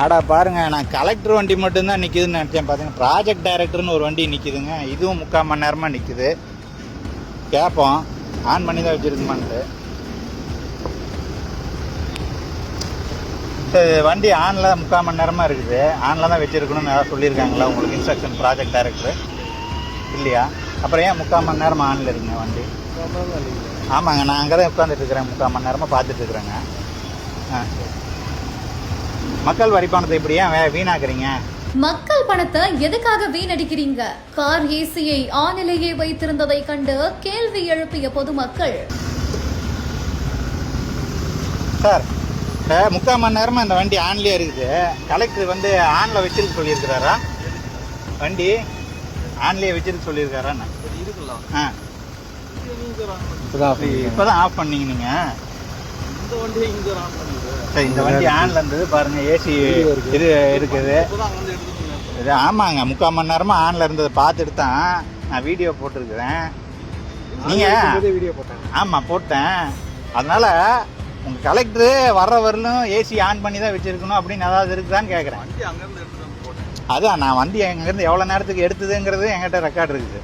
ஆடா பாருங்க, நான் கலெக்டர் வண்டி மட்டும்தான் நிற்கிதுன்னு நினச்சேன். பார்த்தீங்கன்னா ப்ராஜெக்ட் டைரக்டர்னு ஒரு வண்டி நிற்கிதுங்க. இதுவும் 3/4 மணி நேரமாக நிற்கிது. கேட்போம், ஆன் பண்ணி தான் வச்சுருக்குமான்ட்டு. சரி, வண்டி ஆனில் 3/4 மணி நேரமாக இருக்குது. ஆனில் தான் வச்சுருக்கணும்னு ஏதாவது சொல்லியிருக்காங்களா உங்களுக்கு இன்ஸ்ட்ரக்ஷன் ப்ராஜெக்ட் டைரக்டர்? இல்லையா? அப்புறம் ஏன் 3/4 மணி நேரமாக ஆனில் இருக்குங்க வண்டி? ஆமாங்க, நான் அங்கே தான் உட்காந்துட்டு இருக்கிறேன். 3/4 மணி நேரமாக பார்த்துட்டு இருக்கிறேங்க. மக்கள் வரி பணத்தை இப்படி ஏன் வீணாக்குறீங்க? மக்கள் பணத்தை எதுக்காக வீணடிக்கிறீங்க? கார் ஏசியை ஆனிலேயே வைத்திருந்ததை கண்டு கேள்வி எழுப்பிய பொதுமக்கள். சார், 3/4 மணி நேரமாக இந்த வண்டி ஆன்லேயே இருக்குது. கலெக்டர் வந்து ஆனில் வச்சிருக்க சொல்லியிருக்கிறாரா? வண்டி ஆன்லேயே வச்சிருக்க சொல்லியிருக்காரா? ஆ, இப்போதான் ஆஃப் பண்ணீங்க நீங்கள். சரி, இந்த வண்டி ஆன்ல இருந்தது பாருங்க. ஏசி இது இருக்குது. இது ஆமாங்க, 3/4 மணி நேரமாக ஆன்ல இருந்தது பார்த்துட்டு தான் நான் வீடியோ போட்டிருக்கிறேன். நீங்கள் ஆமாம் போட்டேன். அதனால உங்கள் கலெக்டரு வர்ற வரலும் ஏசி ஆன் பண்ணி தான் வச்சுருக்கணும் அப்படின்னு ஏதாவது இருக்குதான்னு கேட்குறேன். அதான் நான் வண்டி எங்கேருந்து எவ்வளோ நேரத்துக்கு எடுத்ததுங்கிறது என்கிட்ட ரெக்கார்டு இருக்குது.